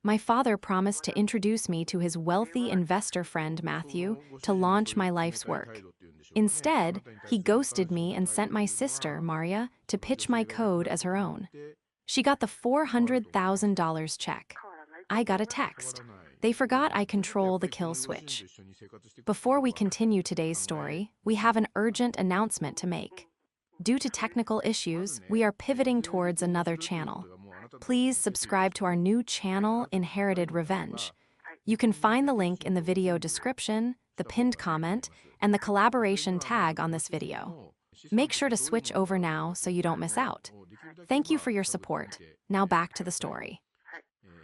My father promised to introduce me to his wealthy investor friend Matthew to launch my life's work. Instead, he ghosted me and sent my sister, Maria, to pitch my code as her own. She got the $400,000 check. I got a text. They forgot I control the kill switch. Before we continue today's story, we have an urgent announcement to make. Due to technical issues, we are pivoting towards another channel. Please subscribe to our new channel, Inherited Revenge. You can find the link in the video description, the pinned comment, and the collaboration tag on this video. Make sure to switch over now so you don't miss out. Thank you for your support. Now back to the story.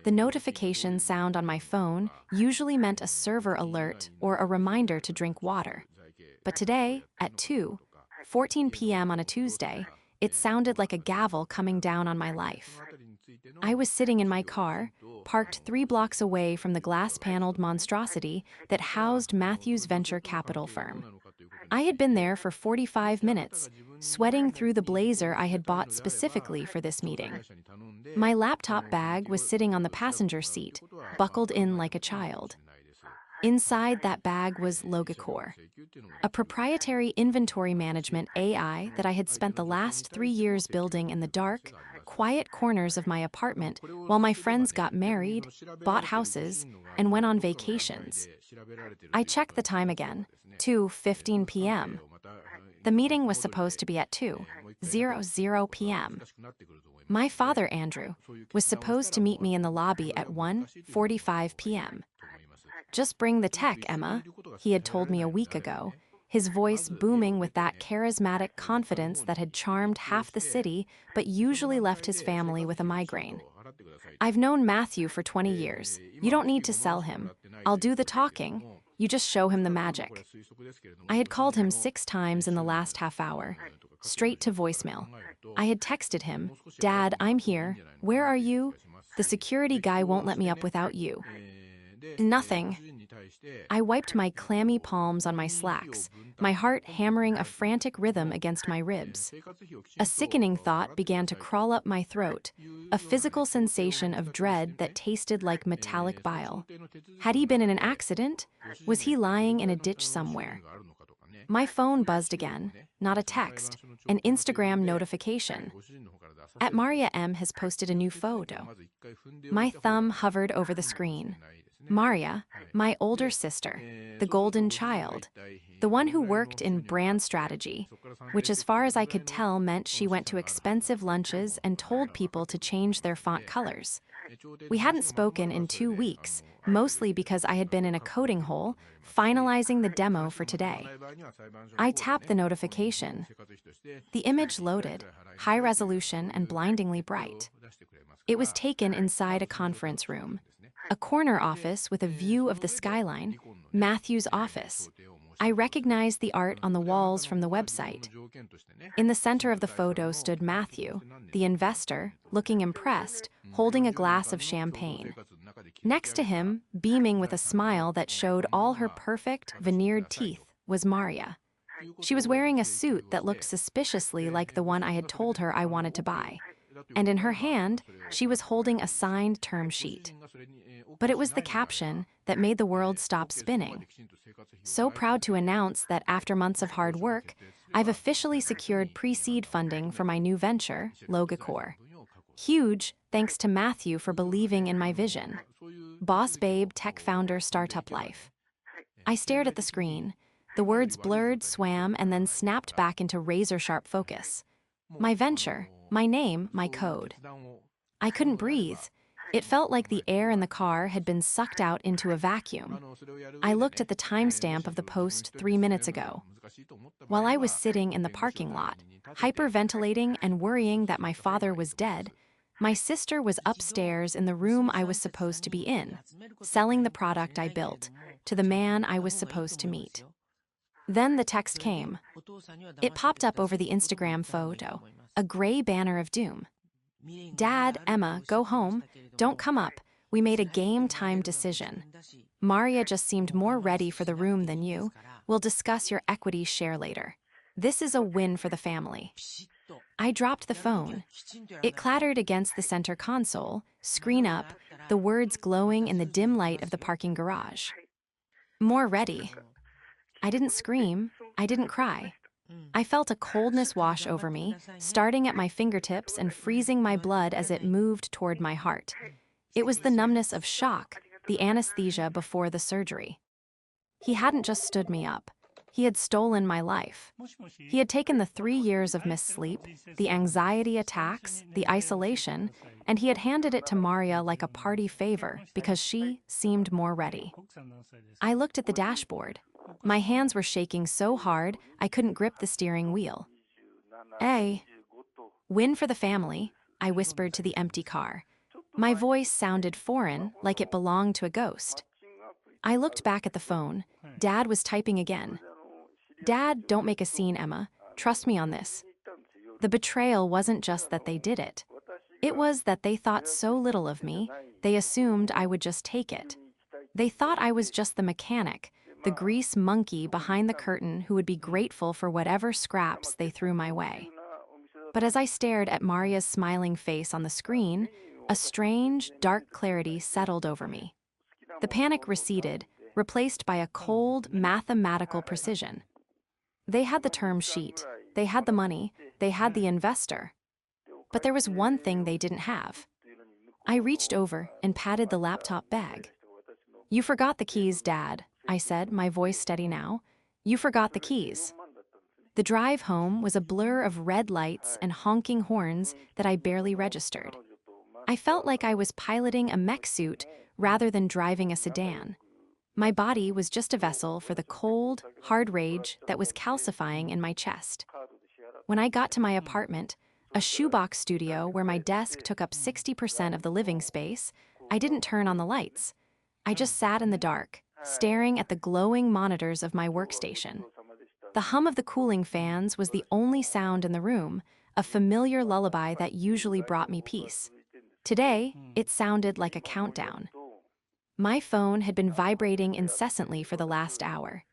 The notification sound on my phone usually meant a server alert or a reminder to drink water. But today, at 2:14 p.m. on a Tuesday, it sounded like a gavel coming down on my life. I was sitting in my car, parked 3 blocks away from the glass-paneled monstrosity that housed Matthew's venture capital firm. I had been there for 45 minutes, sweating through the blazer I had bought specifically for this meeting. My laptop bag was sitting on the passenger seat, buckled in like a child. Inside that bag was Logicor, a proprietary inventory management AI that I had spent the last 3 years building in the dark, quiet corners of my apartment while my friends got married, bought houses, and went on vacations. I checked the time again, 2:15 p.m. The meeting was supposed to be at 2:00 p.m. My father, Andrew, was supposed to meet me in the lobby at 1:45 p.m. "Just bring the tech, Emma," he had told me a week ago, his voice booming with that charismatic confidence that had charmed half the city but usually left his family with a migraine. "I've known Matthew for 20 years. You don't need to sell him. I'll do the talking. You just show him the magic." I had called him 6 times in the last half hour, straight to voicemail. I had texted him, "Dad, I'm here. Where are you? The security guy won't let me up without you." Nothing. I wiped my clammy palms on my slacks, my heart hammering a frantic rhythm against my ribs. A sickening thought began to crawl up my throat, a physical sensation of dread that tasted like metallic bile. Had he been in an accident? Was he lying in a ditch somewhere? My phone buzzed again, not a text, an Instagram notification. At Maria M has posted a new photo. My thumb hovered over the screen. Maria, my older sister, the golden child, the one who worked in brand strategy, which as far as I could tell meant she went to expensive lunches and told people to change their font colors. We hadn't spoken in 2 weeks, mostly because I had been in a coding hole, finalizing the demo for today. I tapped the notification. The image loaded, high resolution and blindingly bright. It was taken inside a conference room, a corner office with a view of the skyline, Matthew's office. I recognized the art on the walls from the website. In the center of the photo stood Matthew, the investor, looking impressed, holding a glass of champagne. Next to him, beaming with a smile that showed all her perfect, veneered teeth, was Maria. She was wearing a suit that looked suspiciously like the one I had told her I wanted to buy. And in her hand, she was holding a signed term sheet. But it was the caption that made the world stop spinning. "So proud to announce that after months of hard work, I've officially secured pre-seed funding for my new venture, Logicor. Huge thanks to Matthew for believing in my vision. Boss babe, tech founder, startup life." I stared at the screen. The words blurred, swam, and then snapped back into razor-sharp focus. My venture, my name, my code. I couldn't breathe. It felt like the air in the car had been sucked out into a vacuum. I looked at the timestamp of the post 3 minutes ago. While I was sitting in the parking lot, hyperventilating and worrying that my father was dead, my sister was upstairs in the room I was supposed to be in, selling the product I built to the man I was supposed to meet. Then the text came. It popped up over the Instagram photo, a gray banner of doom. "Dad, Emma, go home. Don't come up. We made a game-time decision. Maria just seemed more ready for the room than you. We'll discuss your equity share later. This is a win for the family." I dropped the phone. It clattered against the center console, screen up, the words glowing in the dim light of the parking garage. More ready. I didn't scream. I didn't cry. I felt a coldness wash over me, starting at my fingertips and freezing my blood as it moved toward my heart. It was the numbness of shock, the anesthesia before the surgery. He hadn't just stood me up. He had stolen my life. He had taken the 3 years of missed sleep, the anxiety attacks, the isolation, and he had handed it to Maria like a party favor because she seemed more ready. I looked at the dashboard. My hands were shaking so hard I couldn't grip the steering wheel. "A win for the family," I whispered to the empty car. My voice sounded foreign, like it belonged to a ghost. I looked back at the phone. Dad was typing again. "Dad, don't make a scene, Emma. Trust me on this." The betrayal wasn't just that they did it. It was that they thought so little of me, they assumed I would just take it. They thought I was just the mechanic, the grease monkey behind the curtain who would be grateful for whatever scraps they threw my way. But as I stared at Maria's smiling face on the screen, a strange, dark clarity settled over me. The panic receded, replaced by a cold, mathematical precision. They had the term sheet, they had the money, they had the investor. But there was one thing they didn't have. I reached over and patted the laptop bag. "You forgot the keys, Dad," I said, my voice steady now. "You forgot the keys." The drive home was a blur of red lights and honking horns that I barely registered. I felt like I was piloting a mech suit rather than driving a sedan. My body was just a vessel for the cold, hard rage that was calcifying in my chest. When I got to my apartment, a shoebox studio where my desk took up 60% of the living space, I didn't turn on the lights. I just sat in the dark, staring at the glowing monitors of my workstation. The hum of the cooling fans was the only sound in the room, a familiar lullaby that usually brought me peace. Today, it sounded like a countdown. My phone had been vibrating incessantly for the last hour.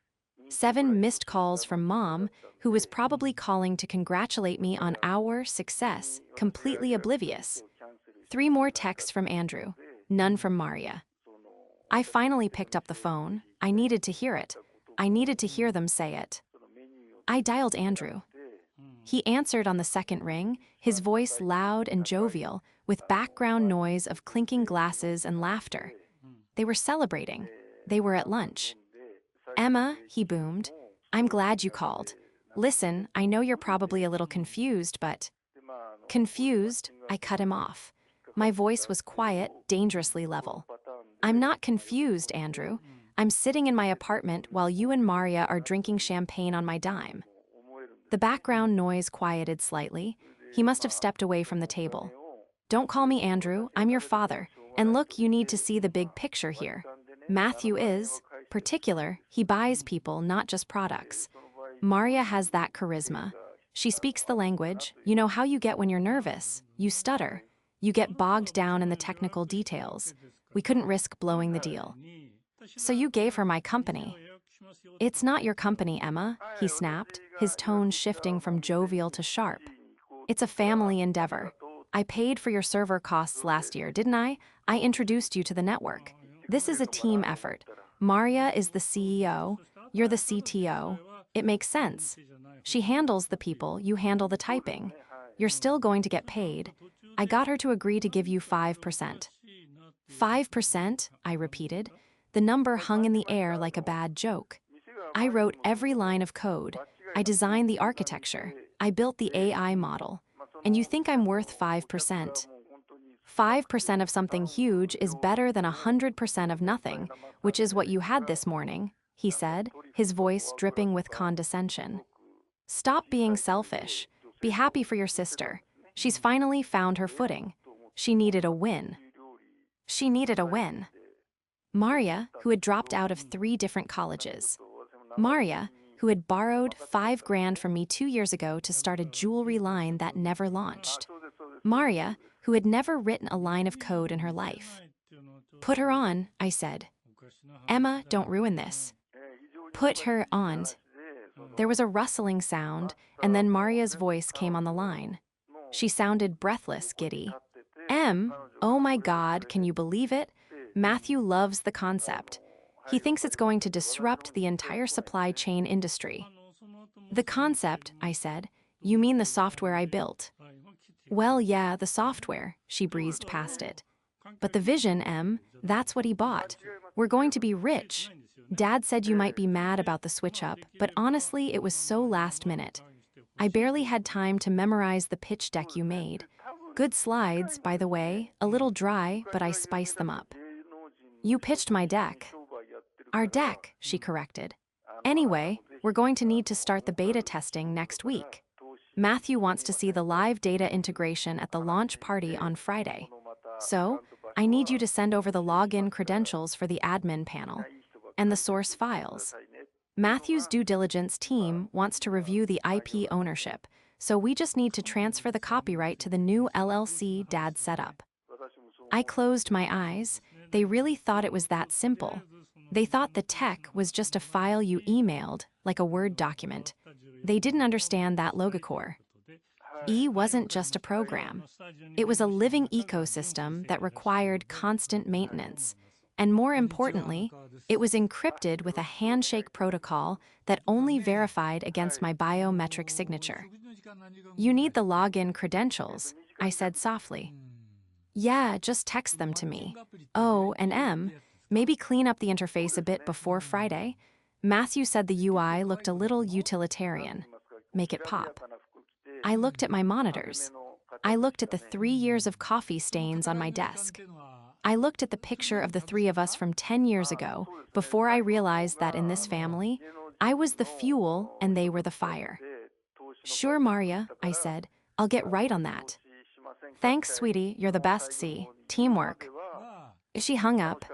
7 missed calls from Mom, who was probably calling to congratulate me on our success, completely oblivious. 3 more texts from Andrew, none from Maria. I finally picked up the phone. I needed to hear it. I needed to hear them say it. I dialed Andrew. He answered on the second ring, his voice loud and jovial, with background noise of clinking glasses and laughter. They were celebrating. They were at lunch. "Emma," he boomed, "I'm glad you called. Listen, I know you're probably a little confused, but—" "Confused?" I cut him off. My voice was quiet, dangerously level. "I'm not confused, Andrew. I'm sitting in my apartment while you and Maria are drinking champagne on my dime." The background noise quieted slightly. He must have stepped away from the table. "Don't call me Andrew, I'm your father. And look, you need to see the big picture here. Matthew is particular. He buys people, not just products. Maria has that charisma. She speaks the language. You know how you get when you're nervous. You stutter. You get bogged down in the technical details. We couldn't risk blowing the deal. So you gave her my company." "It's not your company, Emma," he snapped, his tone shifting from jovial to sharp. "It's a family endeavor. I paid for your server costs last year, didn't I? I introduced you to the network. This is a team effort. Maria is the CEO, you're the CTO. It makes sense. She handles the people, you handle the typing. You're still going to get paid. I got her to agree to give you 5%. 5%, I repeated. The number hung in the air like a bad joke. I wrote every line of code. I designed the architecture. I built the AI model. And you think I'm worth 5%? 5% of something huge is better than 100% of nothing, which is what you had this morning," he said, his voice dripping with condescension. "Stop being selfish. Be happy for your sister. She's finally found her footing. She needed a win. She needed a win." Maria, who had dropped out of 3 different colleges. Maria, who had borrowed $5,000 from me 2 years ago to start a jewelry line that never launched. Maria, who had never written a line of code in her life. "Put her on," I said. "Emma, don't ruin this. Put her on." There was a rustling sound, and then Maria's voice came on the line. She sounded breathless, giddy. M, oh my God, can you believe it? Matthew loves the concept. He thinks it's going to disrupt the entire supply chain industry. The concept, I said. You mean the software I built? Well, yeah, the software, she breezed past it. But the vision, M, that's what he bought. We're going to be rich. Dad said you might be mad about the switch up, but honestly, it was so last minute. I barely had time to memorize the pitch deck you made. Good slides, by the way, a little dry, but I spiced them up. You pitched my deck. Our deck, she corrected. Anyway, we're going to need to start the beta testing next week. Matthew wants to see the live data integration at the launch party on Friday. So, I need you to send over the login credentials for the admin panel and the source files. Matthew's due diligence team wants to review the IP ownership, so we just need to transfer the copyright to the new LLC Dad set up. I closed my eyes. They really thought it was that simple. They thought the tech was just a file you emailed, like a Word document. They didn't understand that Logicore. E wasn't just a program. It was a living ecosystem that required constant maintenance. And more importantly, it was encrypted with a handshake protocol that only verified against my biometric signature. You need the login credentials, I said softly. Yeah, just text them to me. Oh, and M, maybe clean up the interface a bit before Friday. Matthew said the UI looked a little utilitarian. Make it pop. I looked at my monitors. I looked at the 3 years of coffee stains on my desk. I looked at the picture of the three of us from 10 years ago before I realized that in this family, I was the fuel and they were the fire. Sure, Maria, I said. I'll get right on that. Thanks, sweetie. You're the best, see. Teamwork. She hung up.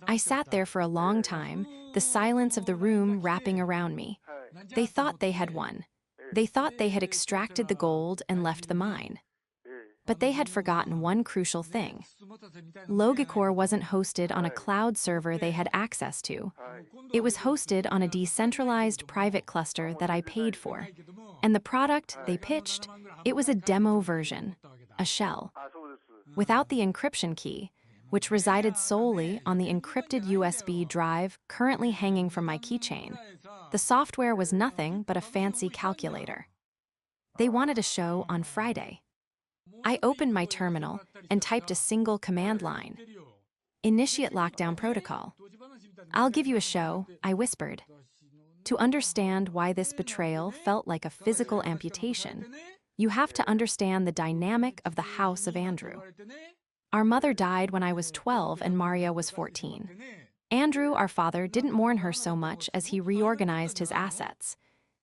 I sat there for a long time, the silence of the room wrapping around me. They thought they had won. They thought they had extracted the gold and left the mine. But they had forgotten one crucial thing. Logicore wasn't hosted on a cloud server they had access to. It was hosted on a decentralized private cluster that I paid for. And the product they pitched, it was a demo version, a shell. Without the encryption key, which resided solely on the encrypted USB drive currently hanging from my keychain, the software was nothing but a fancy calculator. They wanted a show on Friday. I opened my terminal and typed a single command line. Initiate lockdown protocol. I'll give you a show, I whispered. To understand why this betrayal felt like a physical amputation, you have to understand the dynamic of the house of Andrew. Our mother died when I was 12 and Maria was 14. Andrew, our father, didn't mourn her so much as he reorganized his assets.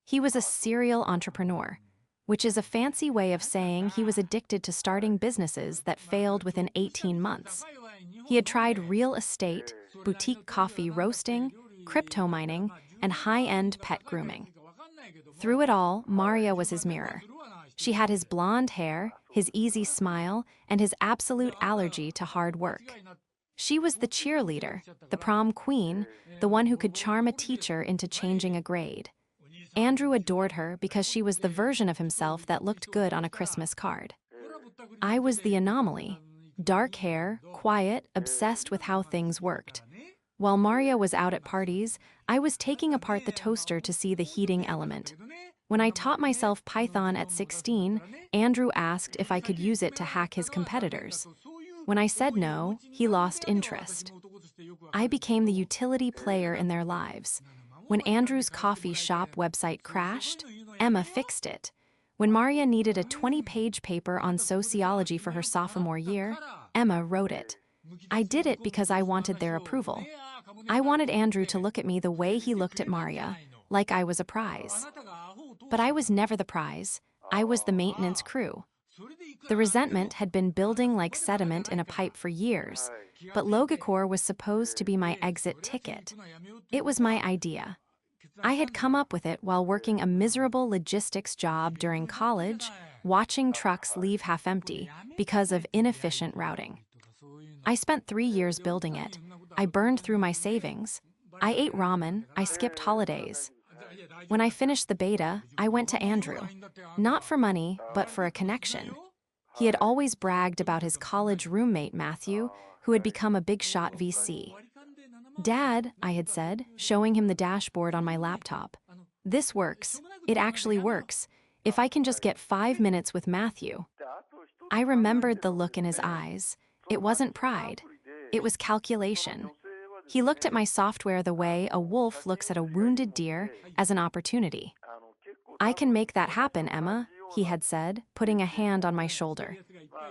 He was a serial entrepreneur, which is a fancy way of saying he was addicted to starting businesses that failed within 18 months. He had tried real estate, boutique coffee roasting, crypto mining, and high-end pet grooming. Through it all, Maria was his mirror. She had his blonde hair, his easy smile, and his absolute allergy to hard work. She was the cheerleader, the prom queen, the one who could charm a teacher into changing a grade. Andrew adored her because she was the version of himself that looked good on a Christmas card. I was the anomaly. Dark hair, quiet, obsessed with how things worked. While Maria was out at parties, I was taking apart the toaster to see the heating element. When I taught myself Python at 16, Andrew asked if I could use it to hack his competitors. When I said no, he lost interest. I became the utility player in their lives. When Andrew's coffee shop website crashed, Emma fixed it. When Maria needed a 20-page paper on sociology for her sophomore year, Emma wrote it. I did it because I wanted their approval. I wanted Andrew to look at me the way he looked at Maria, like I was a prize. But I was never the prize. I was the maintenance crew. The resentment had been building like sediment in a pipe for years, but Logicore was supposed to be my exit ticket. It was my idea. I had come up with it while working a miserable logistics job during college, watching trucks leave half empty because of inefficient routing. I spent 3 years building it. I burned through my savings. I ate ramen. I skipped holidays. When I finished the beta, I went to Andrew. Not for money, but for a connection. He had always bragged about his college roommate, Matthew, who had become a big shot VC. Dad, I had said, showing him the dashboard on my laptop. This works. It actually works. If I can just get 5 minutes with Matthew. I remembered the look in his eyes. It wasn't pride. It was calculation. He looked at my software the way a wolf looks at a wounded deer, as an opportunity. I can make that happen, Emma, he had said, putting a hand on my shoulder.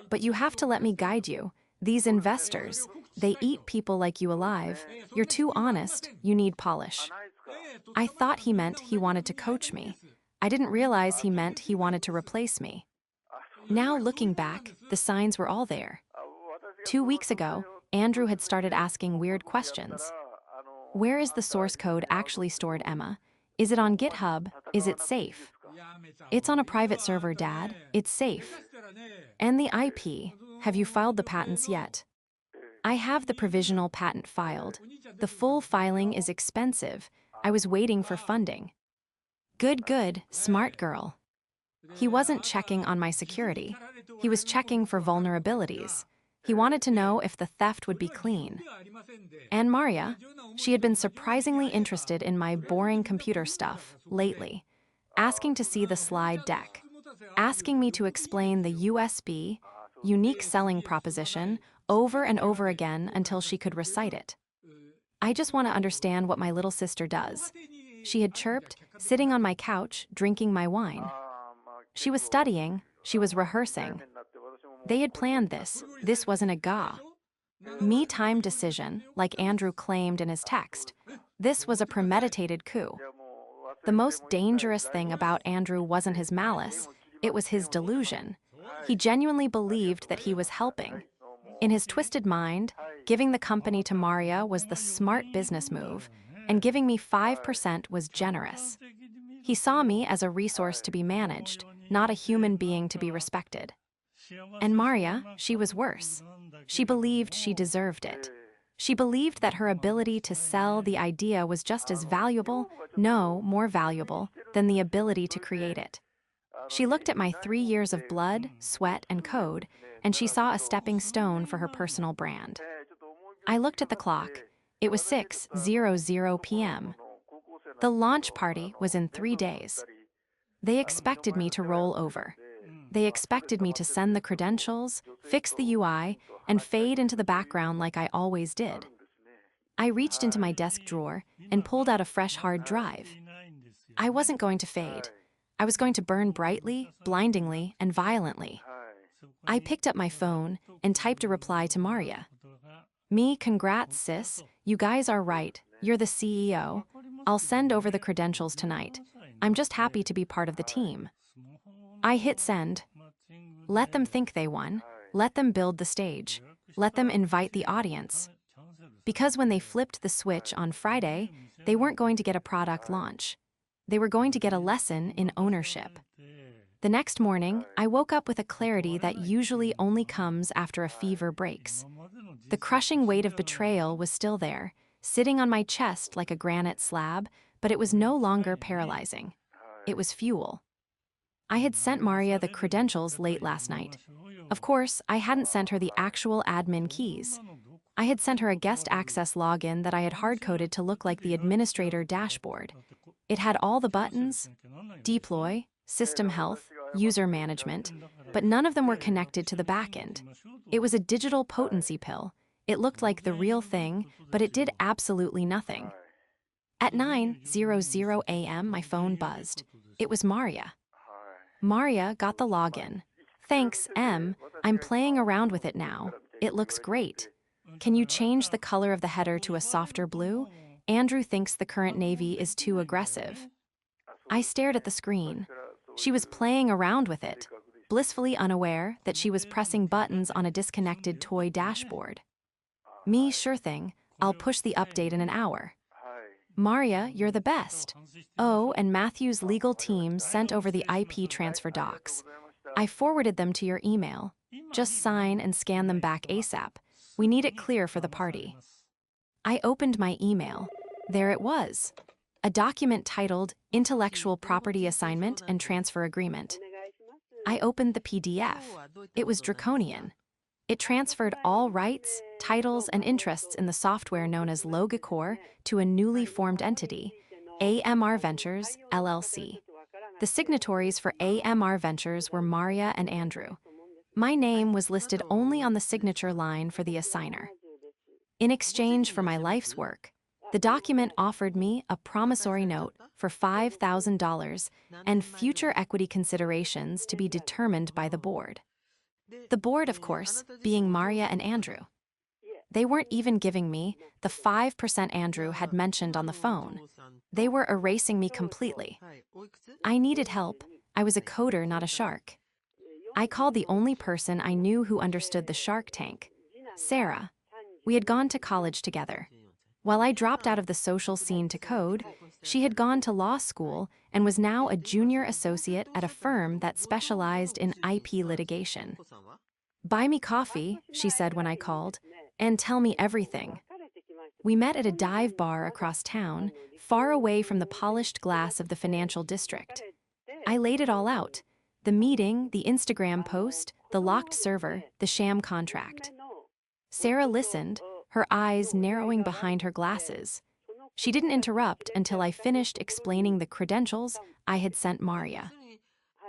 But you have to let me guide you. These investors, they eat people like you alive. You're too honest, you need polish. I thought he meant he wanted to coach me. I didn't realize he meant he wanted to replace me. Now looking back, the signs were all there. 2 weeks ago, Andrew had started asking weird questions. Where is the source code actually stored, Emma? Is it on GitHub? Is it safe? It's on a private server, Dad. It's safe. And the IP, have you filed the patents yet? I have the provisional patent filed. The full filing is expensive. I was waiting for funding. Good, smart girl. He wasn't checking on my security. He was checking for vulnerabilities. He wanted to know if the theft would be clean. And Maria, she had been surprisingly interested in my boring computer stuff lately, asking to see the slide deck, asking me to explain the USB, unique selling proposition, over and over again until she could recite it. I just want to understand what my little sister does. She had chirped, sitting on my couch, drinking my wine. She was studying, she was rehearsing. They had planned this. This wasn't a ga. Me-time decision, like Andrew claimed in his text. This was a premeditated coup. The most dangerous thing about Andrew wasn't his malice, it was his delusion. He genuinely believed that he was helping. In his twisted mind, giving the company to Maria was the smart business move, and giving me 5% was generous. He saw me as a resource to be managed, not a human being to be respected. And Maria, she was worse. She believed she deserved it. She believed that her ability to sell the idea was just as valuable, no, more valuable, than the ability to create it. She looked at my 3 years of blood, sweat, and code, and she saw a stepping stone for her personal brand. I looked at the clock. It was 6:00 p.m. The launch party was in 3 days. They expected me to roll over. They expected me to send the credentials, fix the UI, and fade into the background like I always did. I reached into my desk drawer and pulled out a fresh hard drive. I wasn't going to fade. I was going to burn brightly, blindingly, and violently. I picked up my phone and typed a reply to Maria. Me, congrats, sis. You guys are right. You're the CEO. I'll send over the credentials tonight. I'm just happy to be part of the team. I hit send. Let them think they won. Let them build the stage. Let them invite the audience. Because when they flipped the switch on Friday, they weren't going to get a product launch. They were going to get a lesson in ownership. The next morning, I woke up with a clarity that usually only comes after a fever breaks. The crushing weight of betrayal was still there, sitting on my chest like a granite slab, but it was no longer paralyzing. It was fuel. I had sent Maria the credentials late last night. Of course, I hadn't sent her the actual admin keys. I had sent her a guest access login that I had hard-coded to look like the administrator dashboard. It had all the buttons, deploy, system health, user management, but none of them were connected to the backend. It was a digital potency pill. It looked like the real thing, but it did absolutely nothing. At 9:00 a.m., my phone buzzed. It was Maria. Maria got the login. Thanks, Em. I'm playing around with it now. It looks great. Can you change the color of the header to a softer blue? Andrew thinks the current navy is too aggressive. I stared at the screen. She was playing around with it, blissfully unaware that she was pressing buttons on a disconnected toy dashboard. Me, sure thing. I'll push the update in an hour. Maria, you're the best. Oh, and Matthew's legal team sent over the IP transfer docs. I forwarded them to your email. Just sign and scan them back ASAP. We need it clear for the party. I opened my email. There it was. A document titled Intellectual Property Assignment and Transfer Agreement. I opened the PDF. It was draconian. It transferred all rights, titles, and interests in the software known as Logicor to a newly formed entity, AMR Ventures, LLC. The signatories for AMR Ventures were Maria and Andrew. My name was listed only on the signature line for the assigner. In exchange for my life's work, the document offered me a promissory note for $5,000 and future equity considerations to be determined by the board. The board, of course, being Maria and Andrew. They weren't even giving me the 5% Andrew had mentioned on the phone. They were erasing me completely. I needed help. I was a coder, not a shark. I called the only person I knew who understood the Shark Tank, Sarah. We had gone to college together. While I dropped out of the social scene to code, she had gone to law school and was now a junior associate at a firm that specialized in IP litigation. "Buy me coffee," she said when I called, "and tell me everything." We met at a dive bar across town, far away from the polished glass of the financial district. I laid it all out: the meeting, the Instagram post, the locked server, the sham contract. Sarah listened, her eyes narrowing behind her glasses. She didn't interrupt until I finished explaining the credentials I had sent Maria.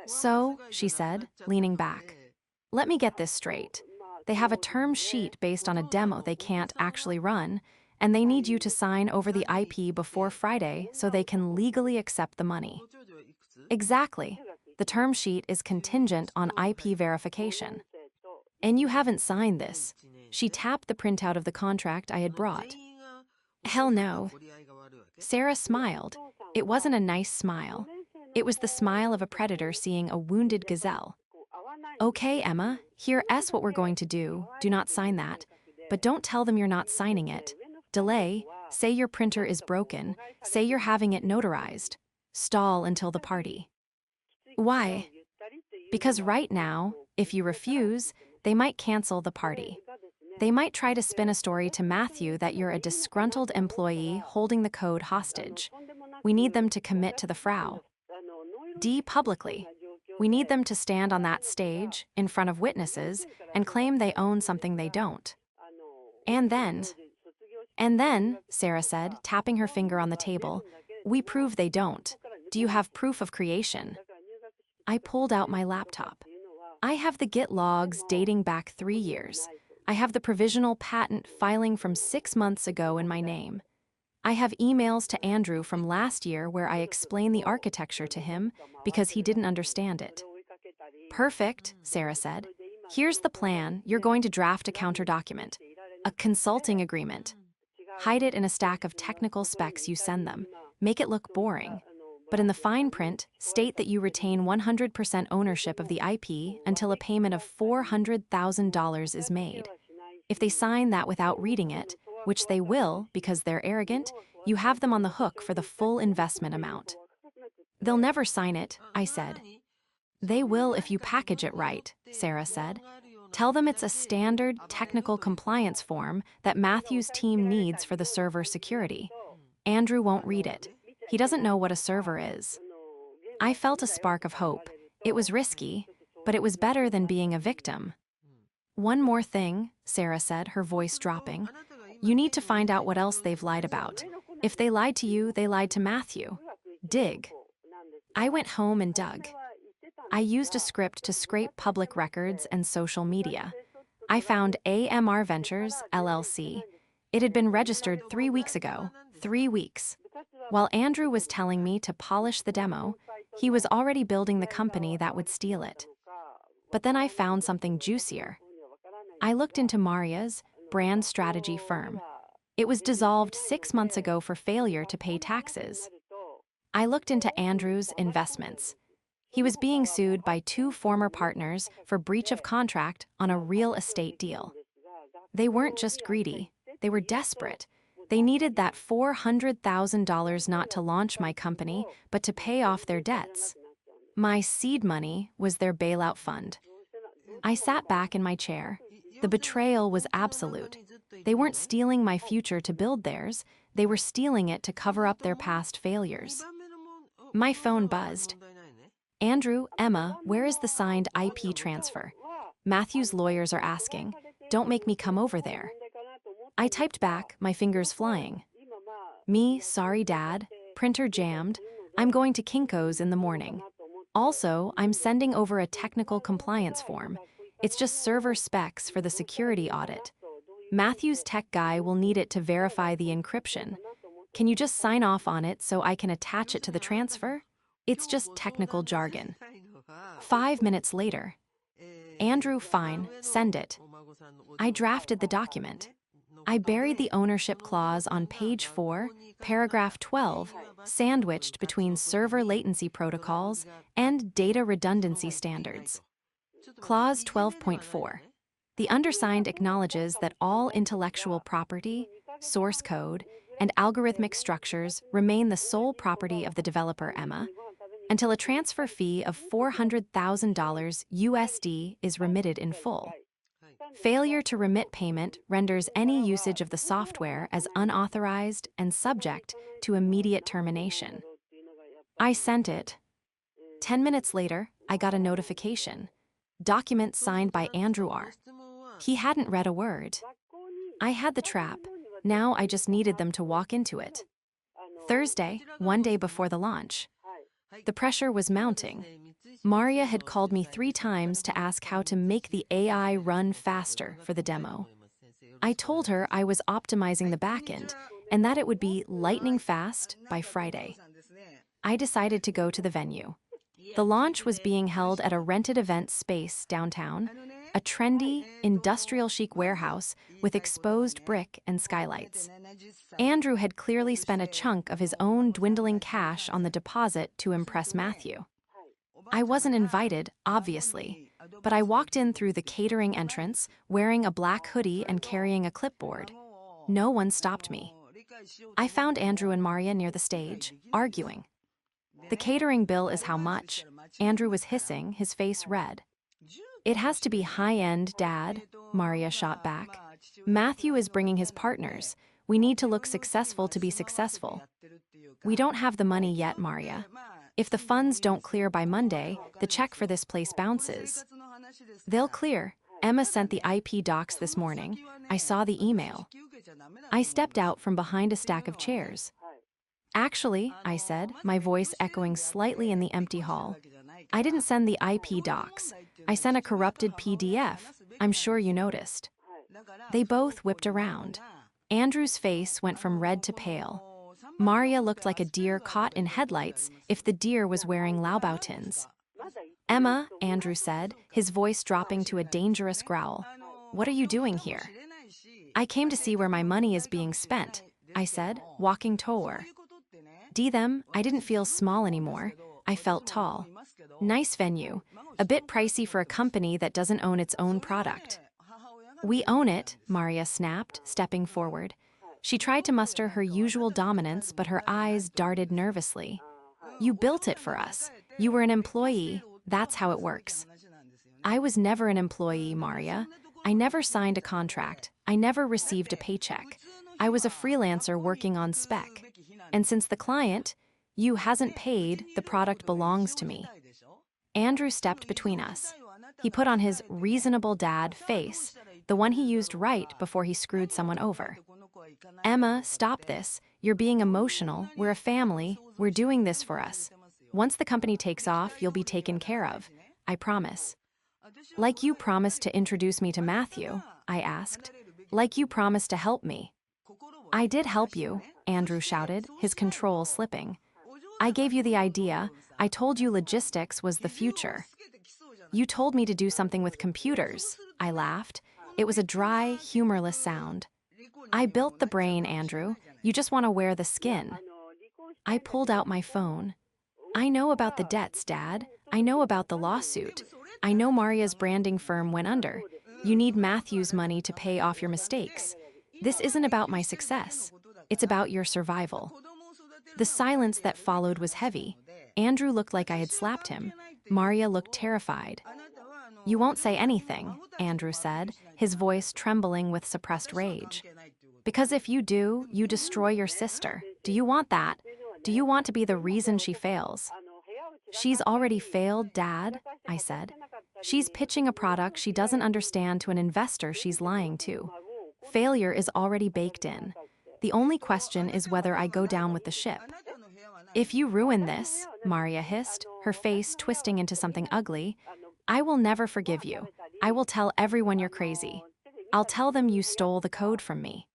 "So," she said, leaning back, "let me get this straight. They have a term sheet based on a demo they can't actually run, and they need you to sign over the IP before Friday so they can legally accept the money." "Exactly. The term sheet is contingent on IP verification. And you haven't signed this." She tapped the printout of the contract I had brought. "Hell no." Sarah smiled. It wasn't a nice smile. It was the smile of a predator seeing a wounded gazelle. "Okay, Emma, here's what we're going to do. Do not sign that. But don't tell them you're not signing it. Delay, say your printer is broken, say you're having it notarized. Stall until the party." "Why?" "Because right now, if you refuse, they might cancel the party. They might try to spin a story to Matthew that you're a disgruntled employee holding the code hostage. We need them to commit to the Frau. D publicly. We need them to stand on that stage, in front of witnesses, and claim they own something they don't. And then, Sarah said, tapping her finger on the table, we prove they don't. Do you have proof of creation?" I pulled out my laptop. I have the Git logs dating back 3 years. I have the provisional patent filing from 6 months ago in my name. I have emails to Andrew from last year where I explained the architecture to him because he didn't understand it. "Perfect," Sarah said. "Here's the plan. You're going to draft a counter document, a consulting agreement. Hide it in a stack of technical specs you send them. Make it look boring. But in the fine print, state that you retain 100% ownership of the IP until a payment of $400,000 is made. If they sign that without reading it, which they will because they're arrogant, you have them on the hook for the full investment amount." "They'll never sign it," I said. "They will if you package it right," Sarah said. "Tell them it's a standard technical compliance form that Matthew's team needs for the server security. Andrew won't read it. He doesn't know what a server is." I felt a spark of hope. It was risky, but it was better than being a victim. "One more thing," Sarah said, her voice dropping. "You need to find out what else they've lied about. If they lied to you, they lied to Matthew. Dig." I went home and dug. I used a script to scrape public records and social media. I found AMR Ventures, LLC. It had been registered 3 weeks ago. 3 weeks. While Andrew was telling me to polish the demo, he was already building the company that would steal it. But then I found something juicier. I looked into Maria's brand strategy firm. It was dissolved 6 months ago for failure to pay taxes. I looked into Andrew's investments. He was being sued by 2 former partners for breach of contract on a real estate deal. They weren't just greedy, they were desperate. They needed that $400,000 not to launch my company, but to pay off their debts. My seed money was their bailout fund. I sat back in my chair. The betrayal was absolute. They weren't stealing my future to build theirs. They were stealing it to cover up their past failures. My phone buzzed. Andrew, Emma, where is the signed IP transfer? Matthew's lawyers are asking. Don't make me come over there. I typed back, my fingers flying. Me, sorry dad, printer jammed. I'm going to Kinko's in the morning. Also, I'm sending over a technical compliance form. It's just server specs for the security audit. Matthew's tech guy will need it to verify the encryption. Can you just sign off on it so I can attach it to the transfer? It's just technical jargon. 5 minutes later. Andrew, fine, send it. I drafted the document. I buried the ownership clause on page 4, paragraph 12, sandwiched between server latency protocols and data redundancy standards. Clause 12.4. The undersigned acknowledges that all intellectual property, source code, and algorithmic structures remain the sole property of the developer, Emma, until a transfer fee of $400,000 USD is remitted in full. Failure to remit payment renders any usage of the software as unauthorized and subject to immediate termination. I sent it. 10 minutes later, I got a notification. Document signed by Andrew R. He hadn't read a word. I had the trap. Now I just needed them to walk into it. Thursday, one day before the launch. The pressure was mounting. Maria had called me 3 times to ask how to make the AI run faster for the demo. I told her I was optimizing the backend and that it would be lightning fast by Friday. I decided to go to the venue. The launch was being held at a rented event space downtown, a trendy, industrial chic warehouse with exposed brick and skylights. Andrew had clearly spent a chunk of his own dwindling cash on the deposit to impress Matthew. I wasn't invited, obviously, but I walked in through the catering entrance, wearing a black hoodie and carrying a clipboard. No one stopped me. I found Andrew and Maria near the stage, arguing. The catering bill is how much? Andrew was hissing, his face red. It has to be high-end, Dad, Maria shot back. Matthew is bringing his partners. We need to look successful to be successful. We don't have the money yet, Maria. If the funds don't clear by Monday, the check for this place bounces. They'll clear. Emma sent the IP docs this morning. I saw the email. I stepped out from behind a stack of chairs. Actually, I said, my voice echoing slightly in the empty hall. I didn't send the IP docs. I sent a corrupted PDF. I'm sure you noticed. They both whipped around. Andrew's face went from red to pale. Maria looked like a deer caught in headlights if the deer was wearing Laubautins. Emma, Andrew said, his voice dropping to a dangerous growl. What are you doing here? I came to see where my money is being spent, I said, walking toward her. Them, I didn't feel small anymore. I felt tall. Nice venue, a bit pricey for a company that doesn't own its own product. We own it, Maria snapped, stepping forward. She tried to muster her usual dominance, but her eyes darted nervously. You built it for us. You were an employee. That's how it works. I was never an employee, Maria. I never signed a contract. I never received a paycheck. I was a freelancer working on spec. And since the client, you hasn't paid, the product belongs to me. Andrew stepped between us. He put on his reasonable dad face, the one he used right before he screwed someone over. Emma, stop this. You're being emotional. We're a family. We're doing this for us. Once the company takes off, you'll be taken care of. I promise. Like you promised to introduce me to Matthew, I asked. Like you promised to help me. I did help you, Andrew shouted, his control slipping. I gave you the idea. I told you logistics was the future. You told me to do something with computers, I laughed. It was a dry, humorless sound. I built the brain, Andrew. You just want to wear the skin. I pulled out my phone. I know about the debts, Dad. I know about the lawsuit. I know Maria's branding firm went under. You need Matthew's money to pay off your mistakes. This isn't about my success. It's about your survival. The silence that followed was heavy. Andrew looked like I had slapped him. Maria looked terrified. You won't say anything, Andrew said, his voice trembling with suppressed rage. Because if you do, you destroy your sister. Do you want that? Do you want to be the reason she fails? She's already failed, Dad, I said. She's pitching a product she doesn't understand to an investor she's lying to. Failure is already baked in. The only question is whether I go down with the ship. If you ruin this, Maria hissed, her face twisting into something ugly, I will never forgive you. I will tell everyone you're crazy. I'll tell them you stole the code from me.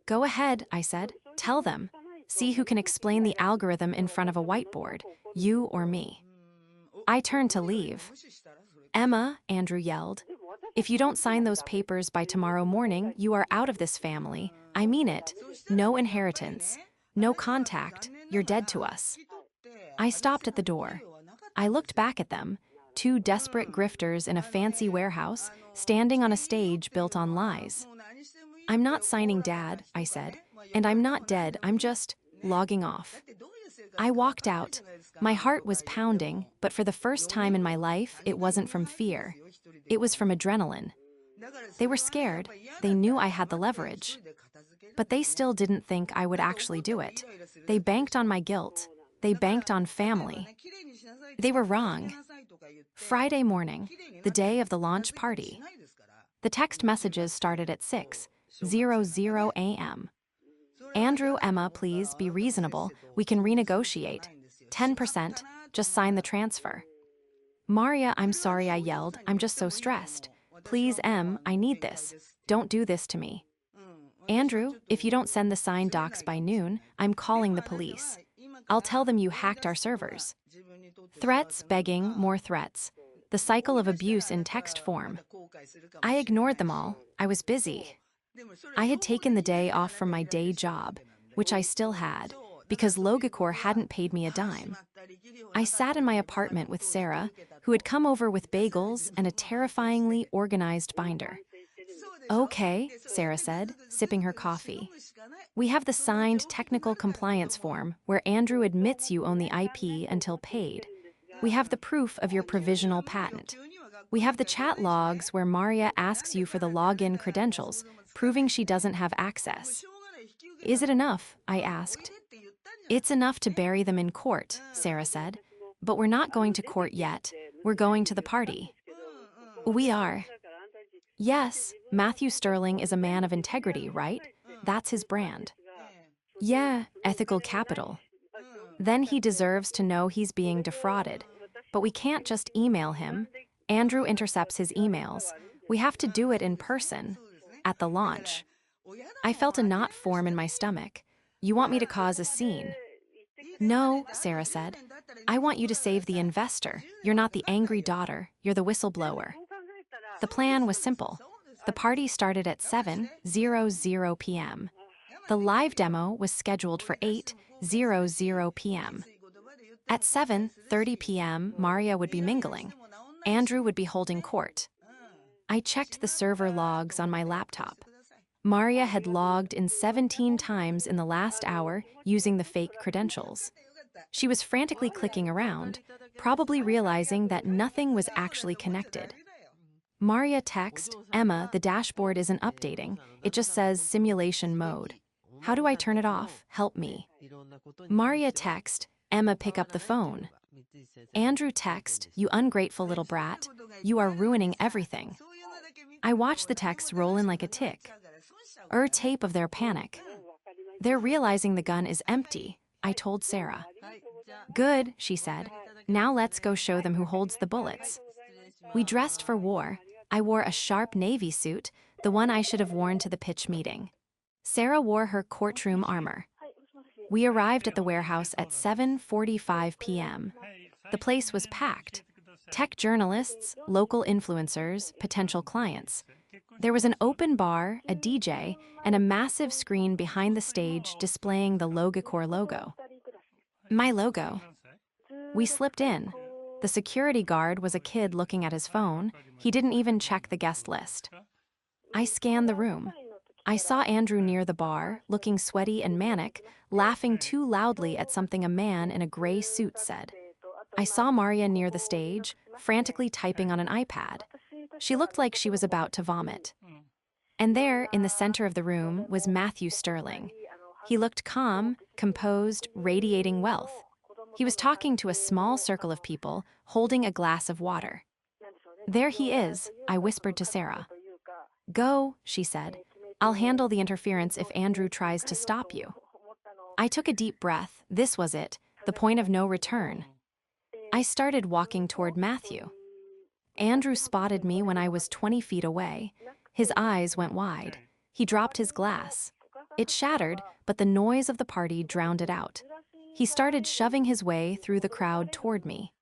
Go ahead, I said. Tell them. See who can explain the algorithm in front of a whiteboard, you or me. I turned to leave. Emma, Andrew yelled. If you don't sign those papers by tomorrow morning, you are out of this family. I mean it. No inheritance. No contact. You're dead to us. I stopped at the door. I looked back at them, two desperate grifters in a fancy warehouse, standing on a stage built on lies. I'm not signing, Dad, I said, and I'm not dead, I'm just logging off. I walked out. My heart was pounding, but for the first time in my life, it wasn't from fear. It was from adrenaline. They were scared. They knew I had the leverage. But they still didn't think I would actually do it. They banked on my guilt. They banked on family. They were wrong. Friday morning, the day of the launch party. The text messages started at 6:00 a.m. Andrew, Emma, please be reasonable. We can renegotiate. 10%, just sign the transfer. Maria, I'm sorry, I yelled. I'm just so stressed. Please, Em, I need this. Don't do this to me. Andrew, if you don't send the signed docs by noon, I'm calling the police. I'll tell them you hacked our servers. Threats, begging, more threats. The cycle of abuse in text form. I ignored them all. I was busy. I had taken the day off from my day job, which I still had, because Logicor hadn't paid me a dime. I sat in my apartment with Sarah, who had come over with bagels and a terrifyingly organized binder. Okay, Sarah said, sipping her coffee. We have the signed technical compliance form where Andrew admits you own the IP until paid. We have the proof of your provisional patent. We have the chat logs where Maria asks you for the login credentials, proving she doesn't have access. Is it enough? I asked. It's enough to bury them in court, Sarah said. But we're not going to court yet. We're going to the party. We are. Yes, Matthew Sterling is a man of integrity, right? That's his brand. Yeah, ethical capital. Then he deserves to know he's being defrauded. But we can't just email him. Andrew intercepts his emails. We have to do it in person, at the launch. I felt a knot form in my stomach. You want me to cause a scene? No, Sarah said. I want you to save the investor. You're not the angry daughter, you're the whistleblower. The plan was simple. The party started at 7:00 p.m. The live demo was scheduled for 8:00 p.m. At 7:30 p.m., Maria would be mingling. Andrew would be holding court. I checked the server logs on my laptop. Maria had logged in 17 times in the last hour using the fake credentials. She was frantically clicking around, probably realizing that nothing was actually connected. Maria text, Emma, the dashboard isn't updating. It just says simulation mode. How do I turn it off? Help me. Maria text, Emma, pick up the phone. Andrew text, you ungrateful little brat. You are ruining everything. I watch the texts roll in like a tick. Tape of their panic. They're realizing the gun is empty, I told Sarah. Good, she said. Now let's go show them who holds the bullets. We dressed for war. I wore a sharp navy suit, the one I should have worn to the pitch meeting. Sarah wore her courtroom armor. We arrived at the warehouse at 7:45 p.m. The place was packed. Tech journalists, local influencers, potential clients. There was an open bar, a DJ, and a massive screen behind the stage displaying the Logicor logo. My logo. We slipped in. The security guard was a kid looking at his phone. He didn't even check the guest list. I scanned the room. I saw Andrew near the bar, looking sweaty and manic, laughing too loudly at something a man in a gray suit said. I saw Maria near the stage, frantically typing on an iPad. She looked like she was about to vomit. And there, in the center of the room, was Matthew Sterling. He looked calm, composed, radiating wealth. He was talking to a small circle of people, holding a glass of water. "There he is," I whispered to Sarah. "Go," she said. "I'll handle the interference if Andrew tries to stop you." I took a deep breath. This was it, the point of no return. I started walking toward Matthew. Andrew spotted me when I was 20 feet away. His eyes went wide. He dropped his glass. It shattered, but the noise of the party drowned it out. He started shoving his way through the crowd toward me.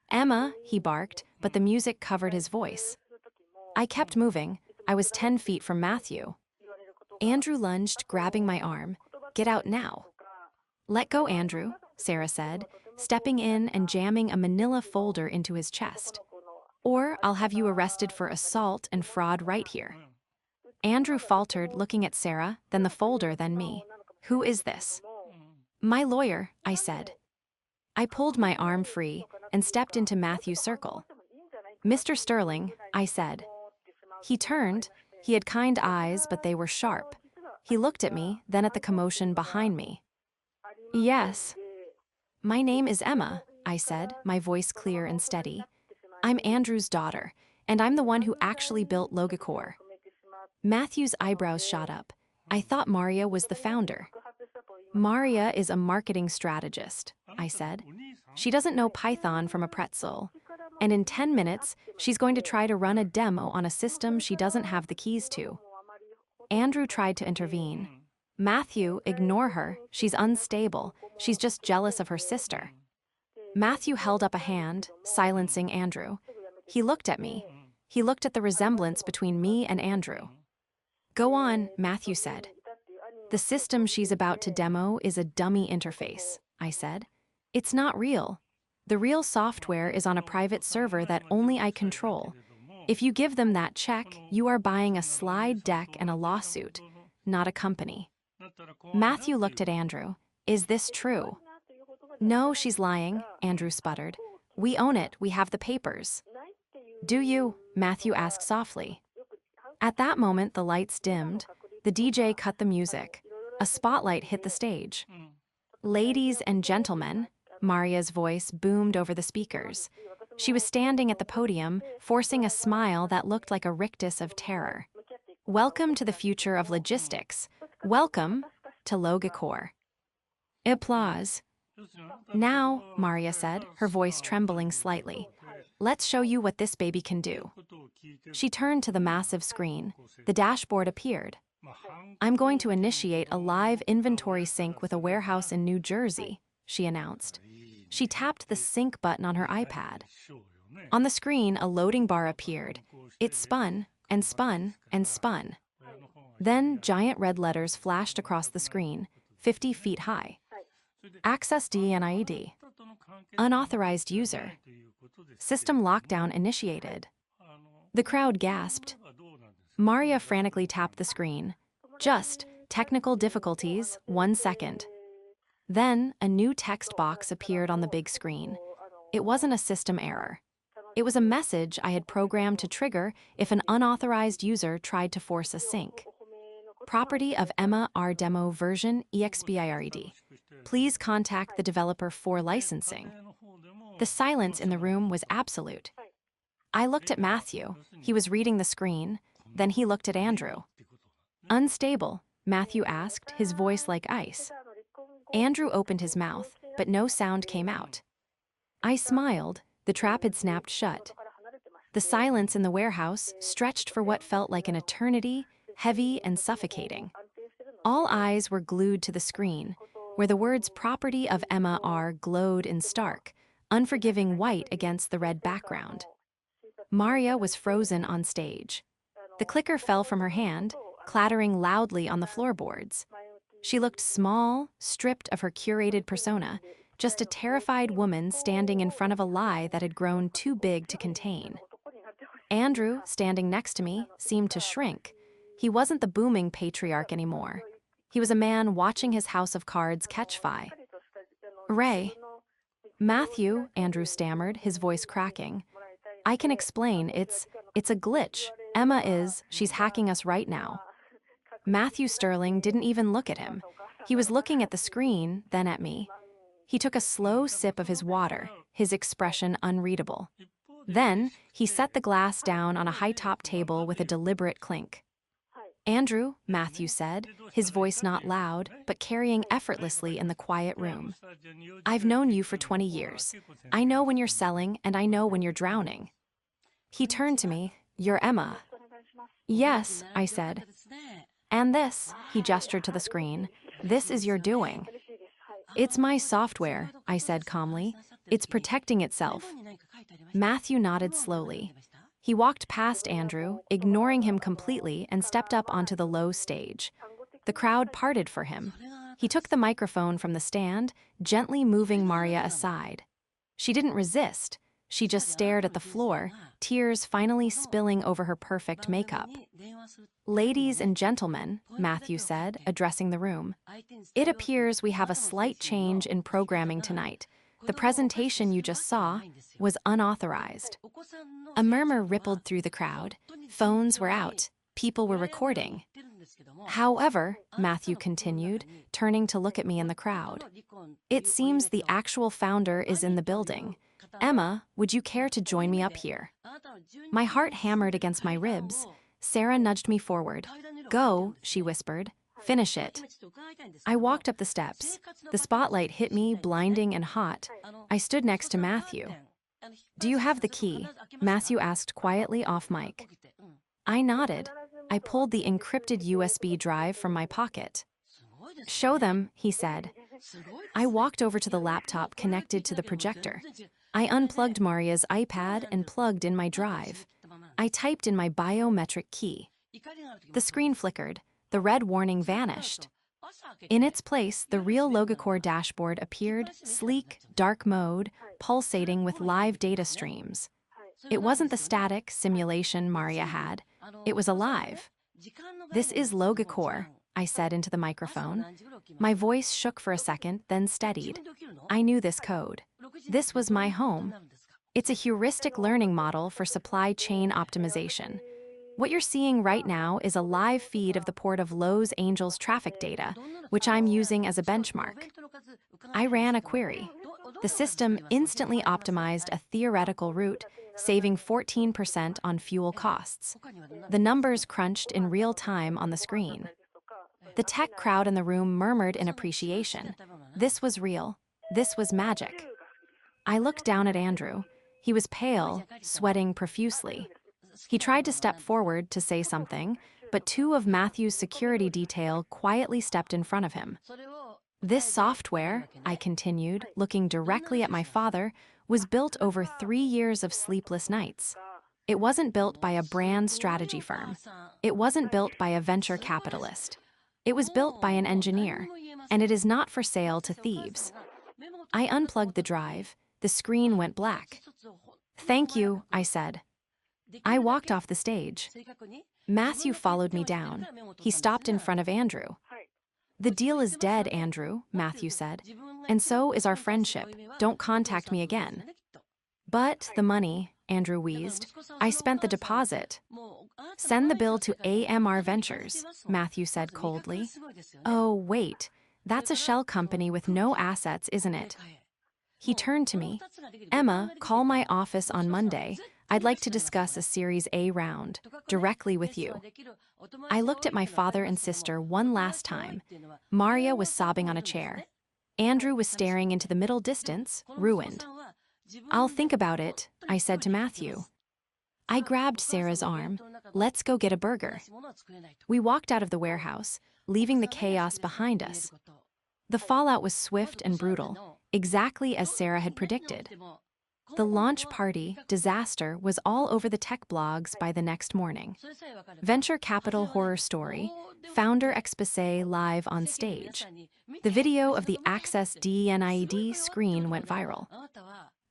"Emma," he barked, but the music covered his voice. I kept moving. I was 10 feet from Matthew. Andrew lunged, grabbing my arm. "Get out now." "Let go, Andrew," Sarah said, stepping in and jamming a manila folder into his chest. "Or I'll have you arrested for assault and fraud right here." Andrew faltered, looking at Sarah, then the folder, then me. "Who is this?" "My lawyer," I said. I pulled my arm free and stepped into Matthew's circle. "Mr. Sterling," I said. He turned. He had kind eyes, but they were sharp. He looked at me, then at the commotion behind me. "Yes." "My name is Emma," I said, my voice clear and steady. "I'm Andrew's daughter, and I'm the one who actually built Logicor." Matthew's eyebrows shot up. I thought Maria was the founder. "Maria is a marketing strategist," I said. "She doesn't know Python from a pretzel. And in 10 minutes, she's going to try to run a demo on a system she doesn't have the keys to." Andrew tried to intervene. "Matthew, ignore her. She's unstable. She's just jealous of her sister." Matthew held up a hand, silencing Andrew. He looked at me. He looked at the resemblance between me and Andrew. "Go on," Matthew said. "The system she's about to demo is a dummy interface," I said. "It's not real. The real software is on a private server that only I control. If you give them that check, you are buying a slide deck and a lawsuit, not a company." Matthew looked at Andrew. "Is this true?" "No, she's lying," Andrew sputtered. "We own it. We have the papers." "Do you?" Matthew asked softly. At that moment, the lights dimmed. The DJ cut the music. A spotlight hit the stage. "Ladies and gentlemen," Maria's voice boomed over the speakers. She was standing at the podium, forcing a smile that looked like a rictus of terror. "Welcome to the future of logistics. Welcome to Logicor." Applause. "Now," Maria said, her voice trembling slightly, "let's show you what this baby can do." She turned to the massive screen. The dashboard appeared. "I'm going to initiate a live inventory sync with a warehouse in New Jersey," she announced. She tapped the sync button on her iPad. On the screen, a loading bar appeared. It spun and spun and spun. Then giant red letters flashed across the screen, 50 feet high. "Access DNID. Unauthorized user. System lockdown initiated." The crowd gasped. Maria frantically tapped the screen. "Just technical difficulties, 1 second." Then, a new text box appeared on the big screen. It wasn't a system error. It was a message I had programmed to trigger if an unauthorized user tried to force a sync. "Property of Emma R demo version EXPIRED. Please contact the developer for licensing." The silence in the room was absolute. I looked at Matthew. He was reading the screen. Then he looked at Andrew. "Unstable?" Matthew asked, his voice like ice. Andrew opened his mouth, but no sound came out. I smiled. The trap had snapped shut. The silence in the warehouse stretched for what felt like an eternity, heavy and suffocating. All eyes were glued to the screen, where the words "property of Emma R" glowed in stark, unforgiving white against the red background. Maria was frozen on stage. The clicker fell from her hand, clattering loudly on the floorboards. She looked small, stripped of her curated persona, just a terrified woman standing in front of a lie that had grown too big to contain. Andrew, standing next to me, seemed to shrink. He wasn't the booming patriarch anymore. He was a man watching his house of cards catch fire. "Ray." "Matthew," Andrew stammered, his voice cracking. "I can explain. It's a glitch. Emma is, she's hacking us right now. Matthew Sterling didn't even look at him. He was looking at the screen, then at me. He took a slow sip of his water, his expression unreadable. Then, he set the glass down on a high-top table with a deliberate clink. Andrew, Matthew said, his voice not loud, but carrying effortlessly in the quiet room. I've known you for 20 years. I know when you're selling, and I know when you're drowning. He turned to me. You're Emma. Yes, I said. And this, he gestured to the screen, this is your doing. It's my software, I said calmly. It's protecting itself. Matthew nodded slowly. He walked past Andrew, ignoring him completely, and stepped up onto the low stage. The crowd parted for him. He took the microphone from the stand, gently moving Maria aside. She didn't resist. She just stared at the floor, tears finally spilling over her perfect makeup. Ladies and gentlemen, Matthew said, addressing the room. It appears we have a slight change in programming tonight. The presentation you just saw was unauthorized. A murmur rippled through the crowd. Phones were out. People were recording. However, Matthew continued, turning to look at me in the crowd, it seems the actual founder is in the building. Emma, would you care to join me up here? My heart hammered against my ribs. Sarah nudged me forward. Go, she whispered. Finish it. I walked up the steps. The spotlight hit me, blinding and hot. I stood next to Matthew. Do you have the key? Matthew asked quietly off mic. I nodded. I pulled the encrypted USB drive from my pocket. Show them, he said. I walked over to the laptop connected to the projector. I unplugged Maria's iPad and plugged in my drive. I typed in my biometric key. The screen flickered. The red warning vanished. In its place, the real Logicore dashboard appeared, sleek, dark mode, pulsating with live data streams. It wasn't the static simulation Maria had. It was alive. This is Logicore, I said into the microphone. My voice shook for a second, then steadied. I knew this code. This was my home. It's a heuristic learning model for supply chain optimization. What you're seeing right now is a live feed of the port of Los Angeles traffic data, which I'm using as a benchmark. I ran a query. The system instantly optimized a theoretical route, saving 14% on fuel costs. The numbers crunched in real time on the screen. The tech crowd in the room murmured in appreciation. This was real. This was magic. I looked down at Andrew. He was pale, sweating profusely. He tried to step forward to say something, but two of Matthew's security detail quietly stepped in front of him. This software, I continued, looking directly at my father, was built over 3 years of sleepless nights. It wasn't built by a brand strategy firm. It wasn't built by a venture capitalist. It was built by an engineer, and it is not for sale to thieves. I unplugged the drive. The screen went black. Thank you, I said. I walked off the stage. Matthew followed me down. He stopped in front of Andrew. The deal is dead, Andrew, Matthew said. And so is our friendship. Don't contact me again. But the money, Andrew wheezed. I spent the deposit. Send the bill to AMR Ventures, Matthew said coldly. Oh, wait. That's a shell company with no assets, isn't it? He turned to me. Emma, call my office on Monday. I'd like to discuss a Series A round, directly with you. I looked at my father and sister one last time. Maria was sobbing on a chair. Andrew was staring into the middle distance, ruined. I'll think about it, I said to Matthew. I grabbed Sarah's arm. Let's go get a burger. We walked out of the warehouse, leaving the chaos behind us. The fallout was swift and brutal, exactly as Sarah had predicted. The launch party, disaster, was all over the tech blogs by the next morning. Venture capital horror story, founder expose live on stage. The video of the Access DNID screen went viral.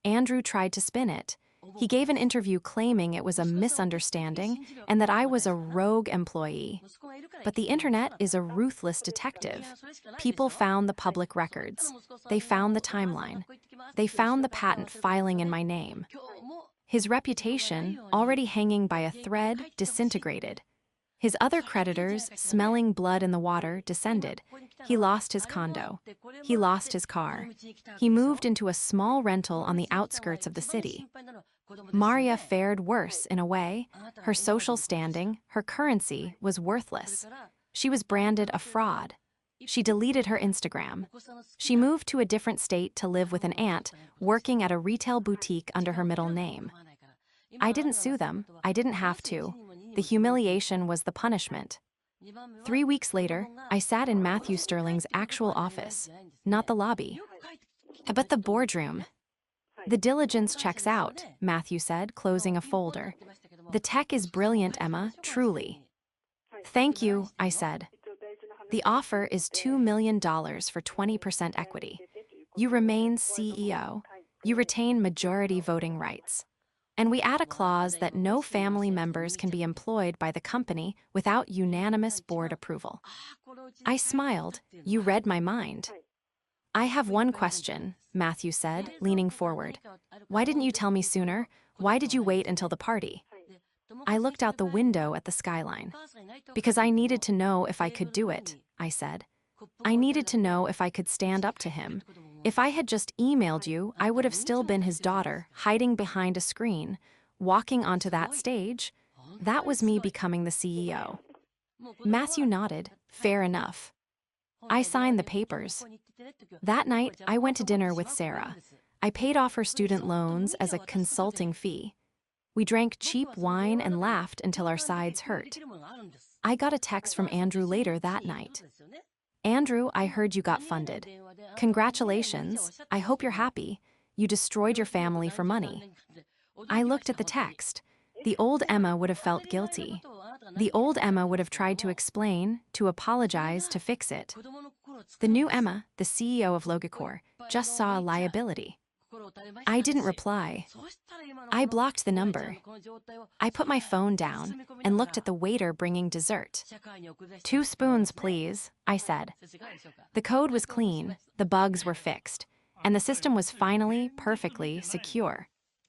Andrew tried to spin it. He gave an interview claiming it was a misunderstanding and that I was a rogue employee. But the internet is a ruthless detective. People found the public records. They found the timeline. They found the patent filing in my name. His reputation, already hanging by a thread, disintegrated. His other creditors, smelling blood in the water, descended. He lost his condo. He lost his car. He moved into a small rental on the outskirts of the city. Maria fared worse in a way. Her social standing, her currency, was worthless. She was branded a fraud. She deleted her Instagram. She moved to a different state to live with an aunt, working at a retail boutique under her middle name. I didn't sue them. I didn't have to. The humiliation was the punishment. 3 weeks later, I sat in Matthew Sterling's actual office, not the lobby, but the boardroom. The diligence checks out, Matthew said, closing a folder. The tech is brilliant, Emma, truly. Thank you, I said. The offer is $2 million for 20% equity. You remain CEO. You retain majority voting rights. And we add a clause that no family members can be employed by the company without unanimous board approval. I smiled. You read my mind. I have one question, Matthew said, leaning forward. Why didn't you tell me sooner? Why did you wait until the party? I looked out the window at the skyline. Because I needed to know if I could do it, I said. I needed to know if I could stand up to him. If I had just emailed you, I would have still been his daughter, hiding behind a screen, walking onto that stage. That was me becoming the CEO. Matthew nodded. Fair enough. I signed the papers. That night, I went to dinner with Sarah. I paid off her student loans as a consulting fee. We drank cheap wine and laughed until our sides hurt. I got a text from Andrew later that night. Andrew, I heard you got funded. Congratulations. I hope you're happy. You destroyed your family for money. I looked at the text. The old Emma would have felt guilty. The old Emma would have tried to explain, to apologize, to fix it. The new Emma, the CEO of Logicor, just saw a liability. I didn't reply. I blocked the number. I put my phone down and looked at the waiter bringing dessert. 2 spoons, please, I said. The code was clean, the bugs were fixed, and the system was finally, perfectly secure.